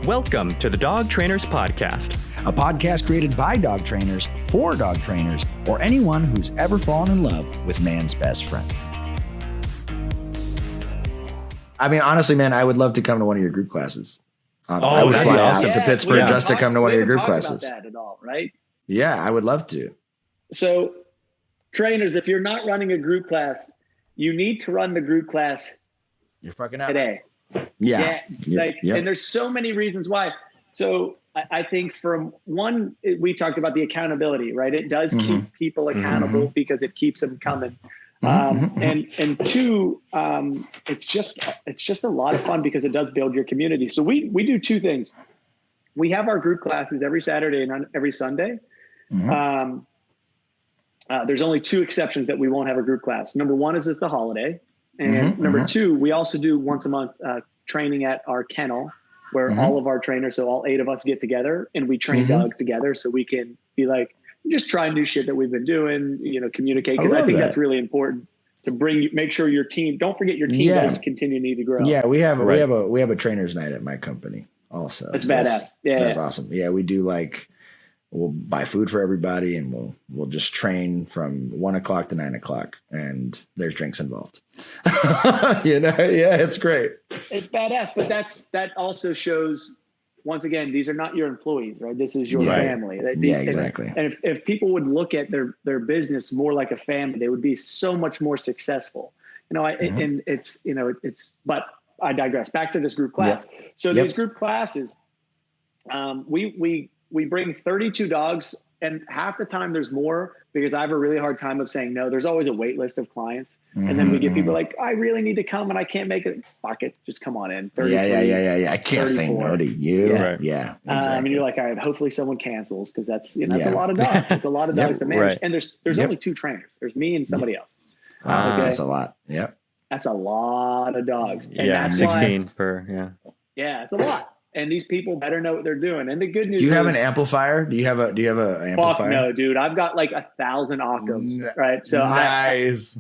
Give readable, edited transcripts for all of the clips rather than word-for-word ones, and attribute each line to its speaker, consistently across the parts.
Speaker 1: Welcome to the Dog Trainers Podcast,
Speaker 2: a podcast created by dog trainers for dog trainers or anyone who's ever fallen in love with man's best friend. I mean, honestly, man, I would love to come to one of your group classes. I would fly out to Pittsburgh just to come to one of your group classes.
Speaker 3: About that at all, right?
Speaker 2: Yeah, I would love to.
Speaker 3: So, trainers, if you're not running a group class, you need to run the group class.
Speaker 2: You're fucking up
Speaker 3: Today.
Speaker 2: Yeah.
Speaker 3: And there's so many reasons why. So I think from one, we talked about the accountability, right? It does keep people accountable because it keeps them coming. And two, it's just a lot of fun because it does build your community. So we do two things. We have our group classes every Saturday and every Sunday. There's only two exceptions that we won't have a group class. Number one is it's the holiday. And number two, we also do once a month training at our kennel where all of our trainers, so all 8 of us get together and we train dogs together so we can be like, just try new shit that we've been doing, communicate. Because I think that's really important to make sure your team, don't forget your team does continue to need to grow.
Speaker 2: Yeah, we have a trainers night at my company also.
Speaker 3: That's badass.
Speaker 2: That's awesome. Yeah, we do we'll buy food for everybody and we'll just train from 1 o'clock to 9 o'clock and there's drinks involved. It's great.
Speaker 3: It's badass, but that also shows, once again, these are not your employees, right? This is your family.
Speaker 2: Exactly.
Speaker 3: And if people would look at their business more like a family, they would be so much more successful. And but I digress. Back to this group class. Yep. So these group classes, we bring 32 dogs, and half the time there's more because I have a really hard time of saying no. There's always a wait list of clients. And then we get people like, I really need to come and I can't make it. Fuck it. Just come on in.
Speaker 2: Yeah. I can't say no to you.
Speaker 3: Yeah. Exactly. And you're like, all right, hopefully someone cancels because that's a lot of dogs. It's a lot of dogs to manage. Right. And there's only 2 trainers. There's me and somebody else.
Speaker 2: That's a lot. Yep.
Speaker 3: That's a lot of dogs. And
Speaker 1: that's 16 per.
Speaker 3: Yeah, it's a lot. And these people better know what they're doing. And the good news
Speaker 2: do you have an amplifier? Do you have an amplifier?
Speaker 3: Fuck no, dude. I've got like 1,000 octaves, right? So
Speaker 2: nice.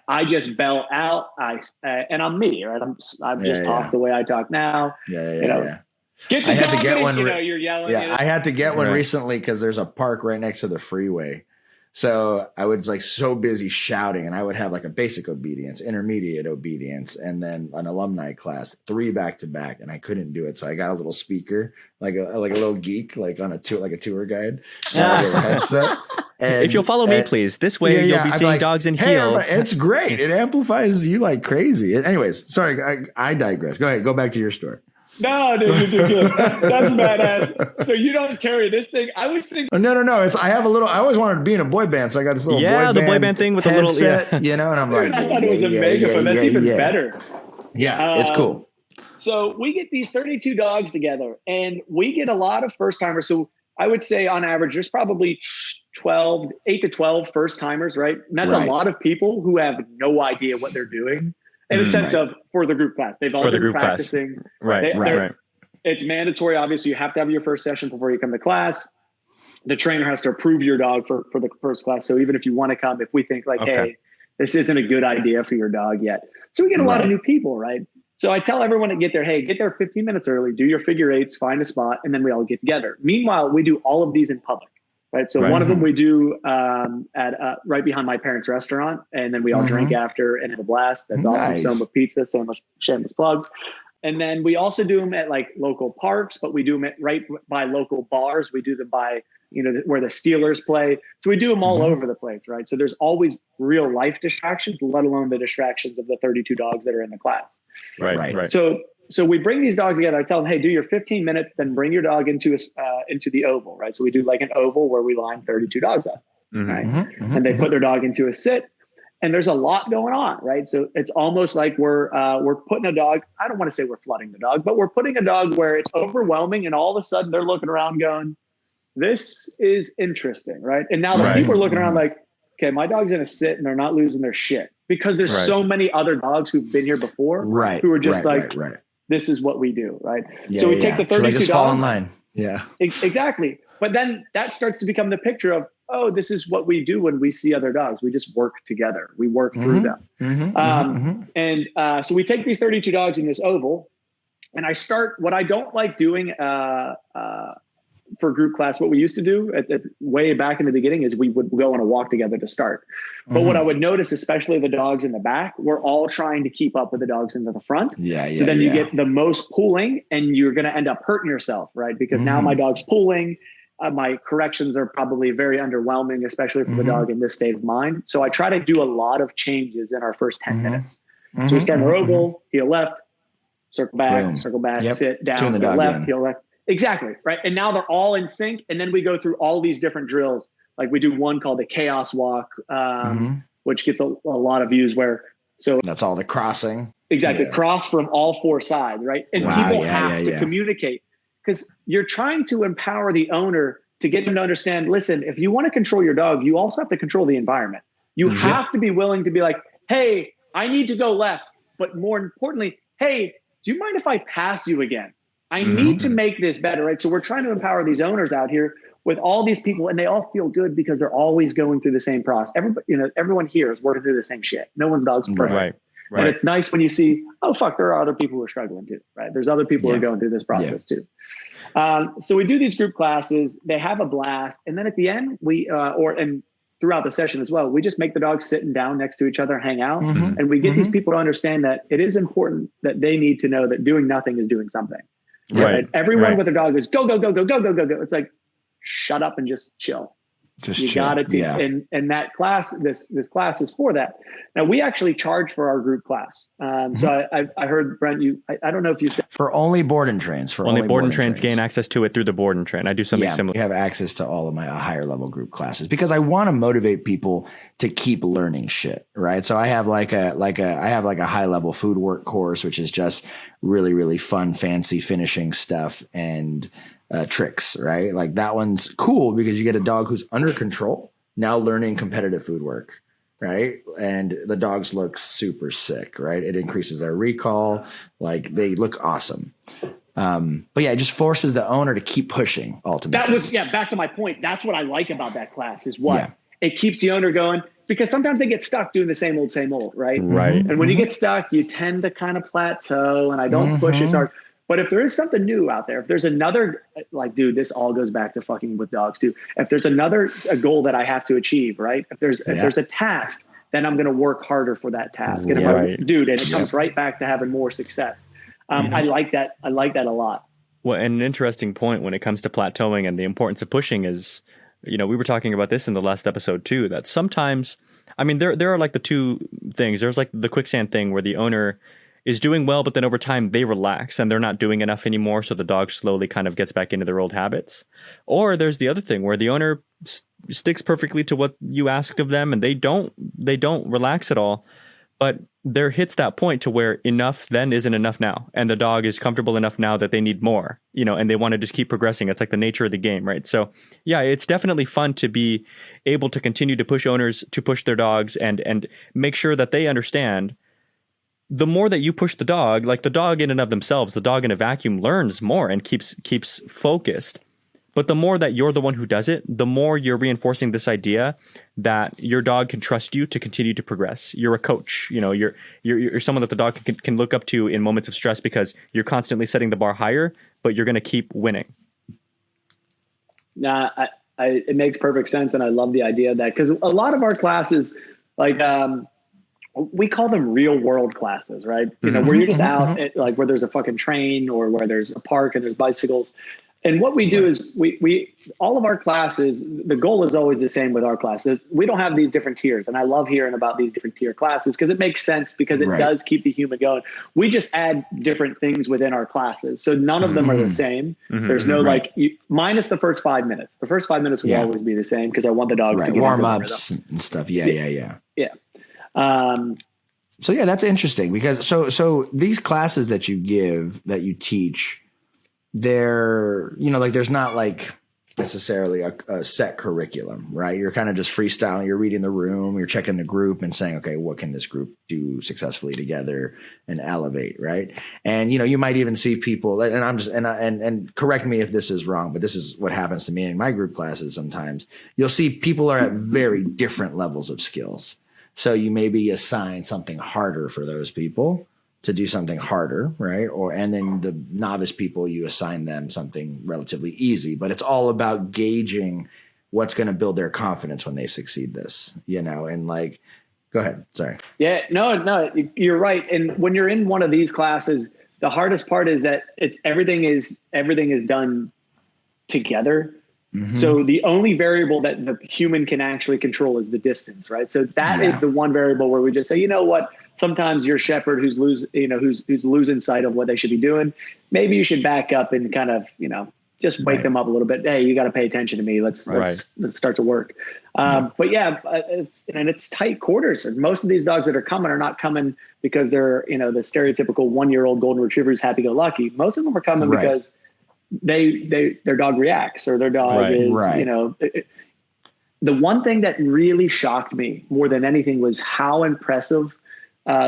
Speaker 3: I just bell out. And I'm me, right? I'm just talk the way I talk now.
Speaker 2: Yeah.
Speaker 3: Get the
Speaker 2: I had to get one.
Speaker 3: You're yelling.
Speaker 2: I had to get one recently because there's a park right next to the freeway. So I was so busy shouting, and I would have a basic obedience, intermediate obedience, and then an alumni class, 3 back to back, and I couldn't do it. So I got a little speaker, like a little geek, on a tour guide, headset. And,
Speaker 1: if you'll follow me, please. This way you'll be seeing dogs in heel.
Speaker 2: It's great. It amplifies you like crazy. Anyways, sorry, I digress. Go ahead. Go back to your story.
Speaker 3: No, dude, you're good. That's badass. So you don't carry this thing? I was thinking.
Speaker 2: No. I always wanted to be in a boy band, so I got this little boy band thing with a little
Speaker 3: set,
Speaker 2: and I'm like,
Speaker 3: I thought it was a megaphone. That's even better.
Speaker 2: Yeah, it's cool.
Speaker 3: So we get these 32 dogs together, and we get a lot of first timers. So I would say on average, there's probably 8 to 12 first timers, right? And that's a lot of people who have no idea what they're doing. In a sense of for the group class, they've all been practicing.
Speaker 1: Right.
Speaker 3: It's mandatory. Obviously, you have to have your first session before you come to class. The trainer has to approve your dog for the first class. So even if you want to come, if we think hey, this isn't a good idea for your dog yet. So we get a lot of new people, right? So I tell everyone to get there. Hey, get there 15 minutes early, do your figure 8s, find a spot, and then we all get together. Meanwhile, we do all of these in public. Right. So one of them we do at right behind my parents' restaurant. And then we all drink after and have a blast. That's awesome. Somma Pizza, shameless plug. And then we also do them at local parks, but we do them right by local bars. We do them by, where the Steelers play. So we do them all over the place. Right. So there's always real life distractions, let alone the distractions of the 32 dogs that are in the class.
Speaker 1: Right.
Speaker 3: So we bring these dogs together. I tell them, hey, do your 15 minutes, then bring your dog into the oval, right? So we do an oval where we line 32 dogs up, right? And they put their dog into a sit, and there's a lot going on, right? So it's almost like we're putting a dog. I don't want to say we're flooding the dog, but we're putting a dog where it's overwhelming, and all of a sudden they're looking around going, "This is interesting," right? And now the people are looking around like, "Okay, my dog's in a sit, and they're not losing their shit." Because there's so many other dogs who've been here before, who are just this is what we do, right? So we take the 32 dogs.
Speaker 2: Just fall in line. Yeah.
Speaker 3: Exactly. But then that starts to become the picture of, this is what we do when we see other dogs. We just work together. We work through them. So we take these 32 dogs in this oval, And what I don't like doing for group class, what we used to do way back in the beginning is we would go on a walk together to start. But what I would notice, especially the dogs in the back, we're all trying to keep up with the dogs into the front. So then you get the most pulling and you're going to end up hurting yourself, right? Because now my dog's pulling. My corrections are probably very underwhelming, especially for the dog in this state of mind. So I try to do a lot of changes in our first 10 minutes. So we start in our oval, heel left, circle back, sit down, heel left, heel left. Exactly. Right. And now they're all in sync. And then we go through all these different drills. Like we do one called the chaos walk, which gets a lot of views so
Speaker 2: that's all the crossing.
Speaker 3: Exactly. Cross from all four sides. Right. And people have to communicate because you're trying to empower the owner to get them to understand, listen, if you want to control your dog, you also have to control the environment. You have to be willing to be like, hey, I need to go left. But more importantly, hey, do you mind if I pass you again? I need to make this better, right? So we're trying to empower these owners out here with all these people, and they all feel good because they're always going through the same process. Everyone here is working through the same shit. No one's dog's perfect. Right. And it's nice when you see, oh, fuck, there are other people who are struggling too, right? There's other people who are going through this process too. So we do these group classes. They have a blast. And then at the end, and throughout the session as well, we just make the dogs sitting down next to each other, hang out. And we get these people to understand that it is important that they need to know that doing nothing is doing something. Right. Everyone with their dog is go, go, go, go, go, go, go, go. It's like, shut up and just chill. You got to do and that class, this class is for that. Now we actually charge for our group class. So I heard Brent, I don't know if you said
Speaker 2: for only board and trains,
Speaker 1: only board and trains gain access to it through the board and train. I do something similar.
Speaker 2: We have access to all of my higher level group classes because I want to motivate people to keep learning shit. Right. So I have I have a high level food work course, which is just really, really fun, fancy finishing stuff and tricks, right? Like that one's cool because you get a dog who's under control now learning competitive food work, right? And the dogs look super sick, right? It increases their recall. Like they look awesome. But it just forces the owner to keep pushing ultimately.
Speaker 3: That was, back to my point. That's what I like about that class is it keeps the owner going because sometimes they get stuck doing the same old, right?
Speaker 1: Right.
Speaker 3: And when you get stuck, you tend to kind of plateau and I don't push as hard. But if there is something new out there, if there's another, like, dude, this all goes back to fucking with dogs too. If there's a goal that I have to achieve, right? If there's a task, then I'm going to work harder for that task. And and it comes right back to having more success. I like that. I like that a lot.
Speaker 1: Well, and an interesting point when it comes to plateauing and the importance of pushing is, we were talking about this in the last episode too, that sometimes, there are like the two things. There's like the quicksand thing where the owner is doing well, but then over time they relax and they're not doing enough anymore. So the dog slowly kind of gets back into their old habits. Or there's the other thing where the owner sticks perfectly to what you asked of them and they don't relax at all. But there hits that point to where enough then isn't enough now. And the dog is comfortable enough now that they need more, and they want to just keep progressing. It's like the nature of the game, right? So it's definitely fun to be able to continue to push owners to push their dogs and make sure that they understand the more that you push the dog, like the dog in and of themselves, the dog in a vacuum learns more and keeps focused. But the more that you're the one who does it, the more you're reinforcing this idea that your dog can trust you to continue to progress. You're a coach, you're someone that the dog can look up to in moments of stress because you're constantly setting the bar higher, but you're going to keep winning.
Speaker 3: Nah, it makes perfect sense. And I love the idea of that because a lot of our classes, like, we call them real world classes, right? Where you're just out at, like where there's a fucking train or where there's a park and there's bicycles. And what we do is we all of our classes, the goal is always the same with our classes. We don't have these different tiers. And I love hearing about these different tier classes because it makes sense because it does keep the human going. We just add different things within our classes. So none of them are the same. There's no minus the first 5 minutes. The first 5 minutes will always be the same because I want the dogs to get
Speaker 2: warm ups and stuff. Yeah. So that's interesting because so these classes that you give, that you teach, they're, there's not like necessarily a set curriculum, right? You're kind of just freestyling. You're reading the room, you're checking the group and saying, okay, what can this group do successfully together and elevate, right? And, you might even see people, and I'm just, and correct me if this is wrong, but this is what happens to me in my group classes sometimes. You'll see people are at very different levels of skills. So you maybe assign something harder for those people to do something harder, right? And then the novice people, you assign them something relatively easy, but it's all about gauging what's going to build their confidence when they succeed this, and like, go ahead. Sorry.
Speaker 3: Yeah, no, you're right. And when you're in one of these classes, the hardest part is that everything is done together. Mm-hmm. So the only variable that the human can actually control is the distance, right? So that is the one variable where we just say, you know what? Sometimes your shepherd who's losing sight of what they should be doing, maybe you should back up and kind of, just wake them up a little bit. Hey, you got to pay attention to me. Let's start to work. But it's tight quarters. And most of these dogs that are coming are not coming because they're, the stereotypical 1-year-old golden retriever who's happy-go-lucky. Most of them are coming because their dog reacts, or their dog is, the one thing that really shocked me more than anything was how impressive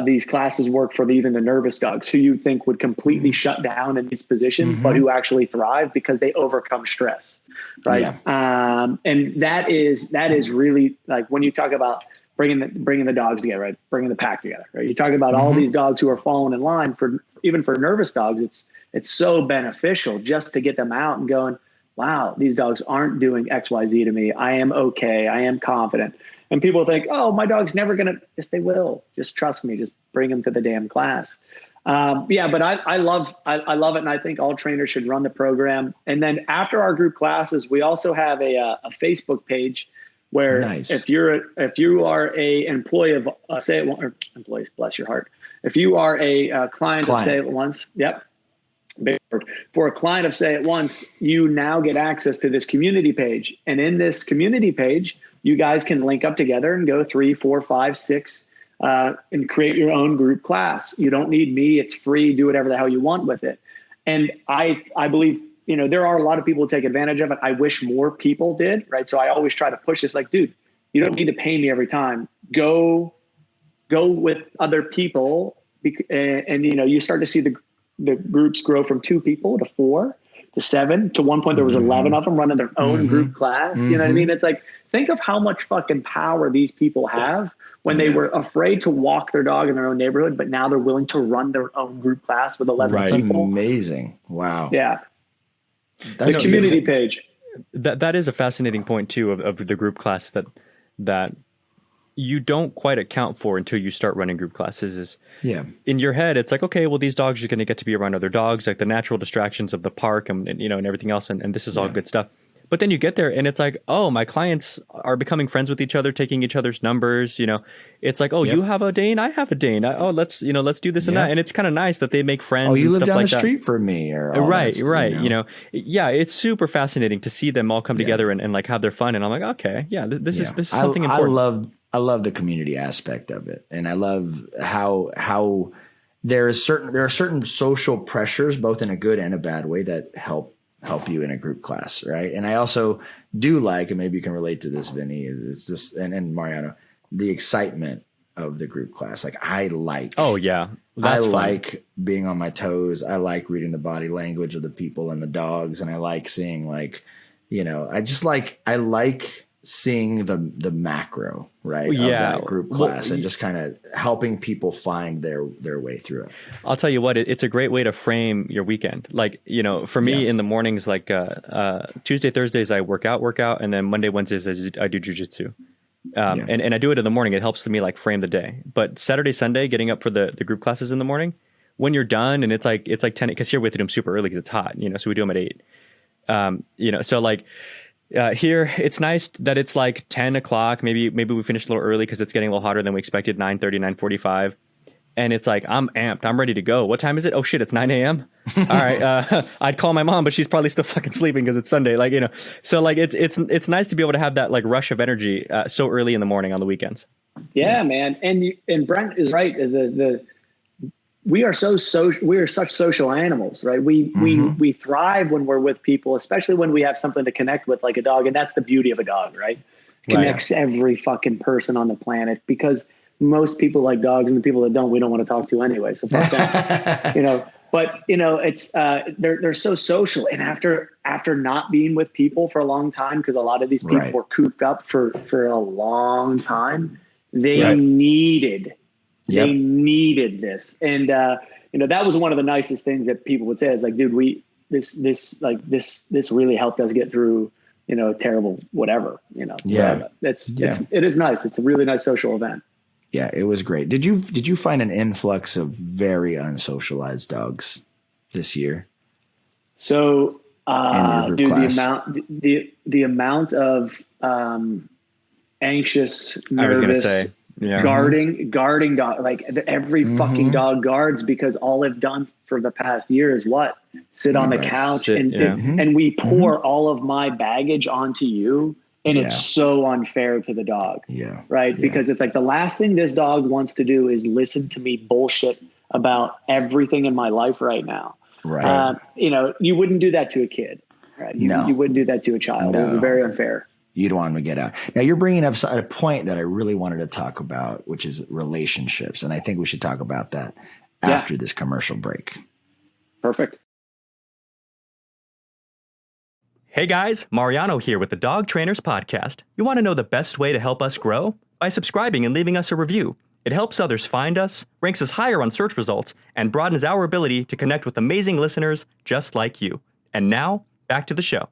Speaker 3: these classes work for even the nervous dogs, who you think would completely shut down in these positions, but who actually thrive because they overcome stress. Right. Yeah. And that is really, like, when you talk about bringing the dogs together, right? Bringing the pack together, right? You talk about all these dogs who are falling in line even for nervous dogs. It's so beneficial just to get them out and going, wow, these dogs aren't doing XYZ to me. I am okay. I am confident. And people think, oh, my dog's never going to. Yes, they will. Just trust me. Just bring them to the damn class. But I love it. And I think all trainers should run the program. And then after our group classes, we also have a Facebook page where if you are a employee of Say It Once, or employees, bless your heart. If you are a client of Say It Once, for a client of Say It Once, you now get access to this community page. And in this community page, you guys can link up together and go 3, 4, 5, 6, and create your own group class. You don't need me. It's free. Do whatever the hell you want with it. And I believe, there are a lot of people who take advantage of it. I wish more people did, right? So I always try to push this, like, dude, you don't need to pay me every time. Go with other people. And you start to see the groups grow from 2 people to 4 to 7. To one point, there was 11 of them running their own group class. You know what I mean? It's like, think of how much fucking power these people have when they were afraid to walk their dog in their own neighborhood, but now they're willing to run their own group class with 11 people.
Speaker 2: Amazing. Wow.
Speaker 3: Yeah. That's the community page.
Speaker 1: That is a fascinating point too of the group class that you don't quite account for until you start running group classes. In your head, it's like, okay, well, these dogs are going to get to be around other dogs, like the natural distractions of the park and everything else. And this is all good stuff. But then you get there and it's like, oh, my clients are becoming friends with each other, taking each other's numbers. It's like, oh, you have a Dane, I have a Dane. Let's do this and that. And it's kind of nice that they make friends.
Speaker 2: Oh, you
Speaker 1: and
Speaker 2: live
Speaker 1: stuff
Speaker 2: down
Speaker 1: like
Speaker 2: the
Speaker 1: that.
Speaker 2: street from me, or
Speaker 1: right. It's super fascinating to see them all come together and like have their fun. And I'm like, okay, this is something important.
Speaker 2: I love the community aspect of it, and I love how there are certain social pressures, both in a good and a bad way, that help you in a group class, right? And I also do like, and maybe you can relate to this, Vinny, it's just and Mariano, the excitement of the group class. Like, I like.
Speaker 1: Oh yeah, that's fun.
Speaker 2: Like being on my toes. I like reading the body language of the people and the dogs, and I like seeing I like seeing the macro, right? Of that group class, and just kind of helping people find their way through it.
Speaker 1: I'll tell you what, it's a great way to frame your weekend. Like, for me in the mornings, like Tuesday, Thursdays, I work out. And then Monday, Wednesdays, I do jujitsu. And I do it in the morning. It helps me like frame the day. But Saturday, Sunday, getting up for the group classes in the morning, when you're done and it's like 10, because here we have to do them super early because it's hot, so we do them at 8. So like, here it's nice that it's like 10 o'clock. Maybe we finish a little early because it's getting a little hotter than we expected. 9:30, 9:45, and it's like I'm amped. I'm ready to go. What time is it? Oh shit, it's 9 a.m. All right. I'd call my mom, but she's probably still fucking sleeping because it's Sunday. Like so like it's nice to be able to have that like rush of energy so early in the morning on the weekends.
Speaker 3: Yeah, man. And Brent is right. We are such social animals, right? We thrive when we're with people, especially when we have something to connect with, like a dog. And that's the beauty of a dog, right? Connects every fucking person on the planet, because most people like dogs, and the people that don't, we don't want to talk to anyway. So fuck that, but it's, they're so social. And after not being with people for a long time, because a lot of these people were cooped up for a long time, they needed
Speaker 2: Yep.
Speaker 3: They needed this. And, that was one of the nicest things that people would say is like, dude, this really helped us get through, terrible, whatever,
Speaker 2: Yeah.
Speaker 3: So it is nice. It's a really nice social event.
Speaker 2: Yeah, it was great. Did you find an influx of very unsocialized dogs this year?
Speaker 3: So,
Speaker 2: dude,
Speaker 3: the amount of anxious, nervous,
Speaker 1: I was gonna say, yeah.
Speaker 3: guarding dog, like every fucking dog guards, because all they've done for the past year is what? Sit on the couch and we pour all of my baggage onto you. And it's so unfair to the dog. Yeah. Right. Yeah. Because it's like the last thing this dog wants to do is listen to me bullshit about everything in my life right now.
Speaker 2: Right.
Speaker 3: You wouldn't do that to a kid. Right. You wouldn't do that to a child. No. It was very unfair.
Speaker 2: You don't want them to get out. Now you're bringing up a point that I really wanted to talk about, which is relationships. And I think we should talk about that after this commercial break.
Speaker 3: Perfect.
Speaker 1: Hey guys, Mariano here with the Dog Trainers Podcast. You want to know the best way to help us grow? By subscribing and leaving us a review. It helps others find us, ranks us higher on search results, and broadens our ability to connect with amazing listeners just like you. And now, back to the show.